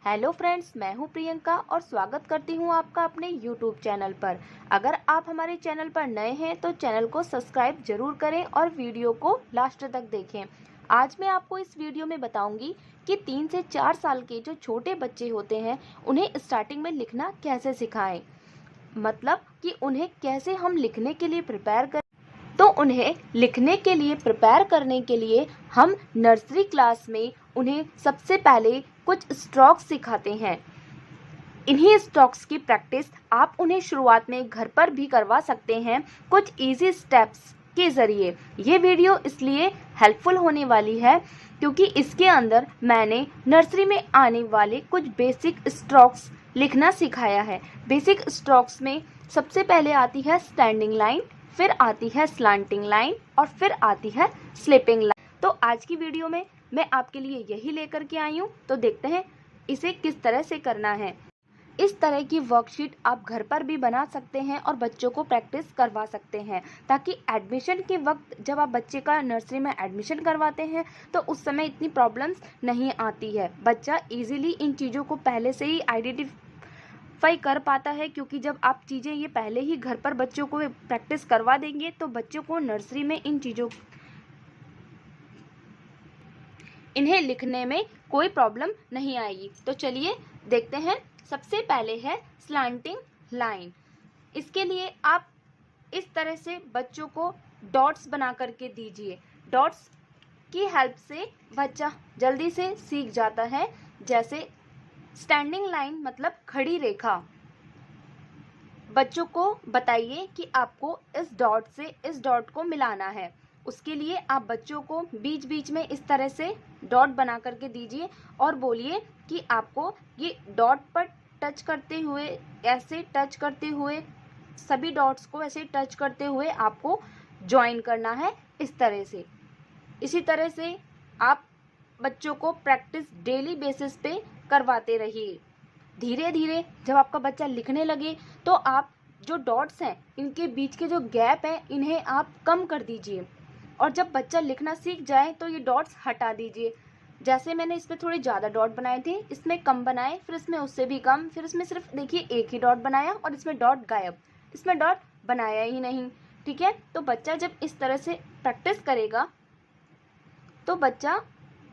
Hello friends, मैं हूं प्रियंका और स्वागत करती हूं आपका अपने यूट्यूब चैनल पर। अगर आप हमारे चैनल पर नए हैं तो चैनल को सब्सक्राइब जरूर करें और वीडियो को लास्ट तक देखें। आज मैं आपको इस वीडियो में बताऊंगी कि 3 से 4 साल के जो छोटे बच्चे होते हैं उन्हें स्टार्टिंग में लिखना कैसे सिखाएं। मतलब कि उन्हें कैसे हम लिखने के लिए प्रिपेयर करें। तो उन्हें लिखने के लिए प्रिपेयर करने के लिए हम नर्सरी क्लास में उन्हें सबसे पहले कुछ स्ट्रोक्स सिखाते हैं। इन्हीं स्ट्रोक्स की प्रैक्टिस आप उन्हें शुरुआत में घर पर भी करवा सकते हैं कुछ इजी स्टेप्स के ज़रिए। ये वीडियो इसलिए हेल्पफुल होने वाली है क्योंकि इसके अंदर मैंने नर्सरी में आने वाले कुछ बेसिक स्ट्रोक्स लिखना सिखाया है। बेसिक स्ट्रोक्स में सबसे पहले आती है स्टैंडिंग लाइन, फिर आती है स्लांटिंग लाइन और फिर आती है स्लिपिंग लाइन। तो आज की वीडियो में मैं आपके लिए यही लेकर के आई हूँ। तो देखते हैं इसे किस तरह से करना है। इस तरह की वर्कशीट आप घर पर भी बना सकते हैं और बच्चों को प्रैक्टिस करवा सकते हैं ताकि एडमिशन के वक्त जब आप बच्चे का नर्सरी में एडमिशन करवाते हैं तो उस समय इतनी प्रॉब्लम्स नहीं आती है। बच्चा इजीली इन चीज़ों को पहले से ही आइडेंटिफाई कर पाता है क्योंकि जब आप चीज़ें ये पहले ही घर पर बच्चों को प्रैक्टिस करवा देंगे तो बच्चों को नर्सरी में इन्हें लिखने में कोई प्रॉब्लम नहीं आएगी। तो चलिए देखते हैं। सबसे पहले है स्लांटिंग लाइन। इसके लिए आप इस तरह से बच्चों को डॉट्स बना करके दीजिए। डॉट्स की हेल्प से बच्चा जल्दी से सीख जाता है। जैसे स्टैंडिंग लाइन मतलब खड़ी रेखा। बच्चों को बताइए कि आपको इस डॉट से इस डॉट को मिलाना है। उसके लिए आप बच्चों को बीच बीच में इस तरह से डॉट बना करके दीजिए और बोलिए कि आपको ये डॉट पर टच करते हुए, ऐसे टच करते हुए, सभी डॉट्स को ऐसे टच करते हुए आपको ज्वाइन करना है इस तरह से। इसी तरह से आप बच्चों को प्रैक्टिस डेली बेसिस पे करवाते रहिए। धीरे धीरे जब आपका बच्चा लिखने लगे तो आप जो डॉट्स हैं इनके बीच के जो गैप है इन्हें आप कम कर दीजिए और जब बच्चा लिखना सीख जाए तो ये डॉट्स हटा दीजिए। जैसे मैंने इसमें थोड़े ज़्यादा डॉट बनाए थे, इसमें कम बनाए, फिर इसमें उससे भी कम, फिर इसमें सिर्फ देखिए एक ही डॉट बनाया और इसमें डॉट गायब, इसमें डॉट बनाया ही नहीं। ठीक है, तो बच्चा जब इस तरह से प्रैक्टिस करेगा तो बच्चा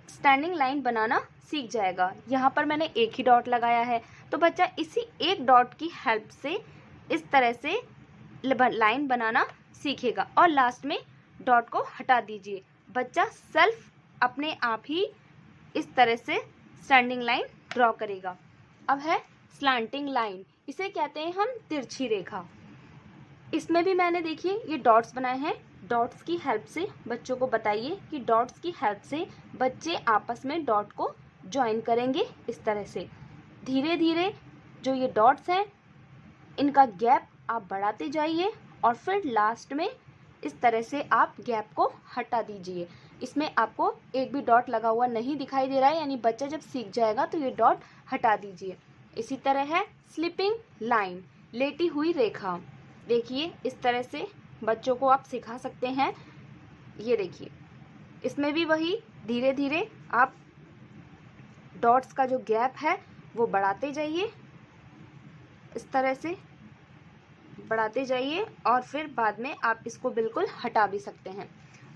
स्टैंडिंग लाइन बनाना सीख जाएगा। यहाँ पर मैंने एक ही डॉट लगाया है तो बच्चा इसी एक डॉट की हेल्प से इस तरह से लाइन बनाना सीखेगा और लास्ट में डॉट को हटा दीजिए। बच्चा सेल्फ अपने आप ही इस तरह से स्टैंडिंग लाइन ड्रॉ करेगा। अब है स्लांटिंग लाइन। इसे कहते हैं हम तिरछी रेखा। इसमें भी मैंने देखिए ये डॉट्स बनाए हैं। डॉट्स की हेल्प से बच्चों को बताइए कि डॉट्स की हेल्प से बच्चे आपस में डॉट को ज्वाइन करेंगे इस तरह से। धीरे धीरे जो ये डॉट्स हैं इनका गैप आप बढ़ाते जाइए और फिर लास्ट में इस तरह से आप गैप को हटा दीजिए। इसमें आपको एक भी डॉट लगा हुआ नहीं दिखाई दे रहा है, यानी बच्चा जब सीख जाएगा तो ये डॉट हटा दीजिए। इसी तरह है स्लिपिंग लाइन, लेटी हुई रेखा। देखिए इस तरह से बच्चों को आप सिखा सकते हैं। ये देखिए इसमें भी वही धीरे धीरे आप डॉट्स का जो गैप है वो बढ़ाते जाइए, इस तरह से बढ़ाते जाइए और फिर बाद में आप इसको बिल्कुल हटा भी सकते हैं।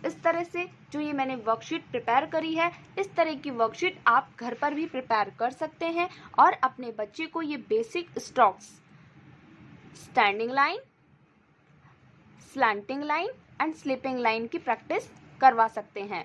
इस तरह से जो ये मैंने वर्कशीट प्रिपेयर करी है, इस तरह की वर्कशीट आप घर पर भी प्रिपेयर कर सकते हैं और अपने बच्चे को ये basic strokes standing line, slanting line and sleeping line की प्रैक्टिस करवा सकते हैं।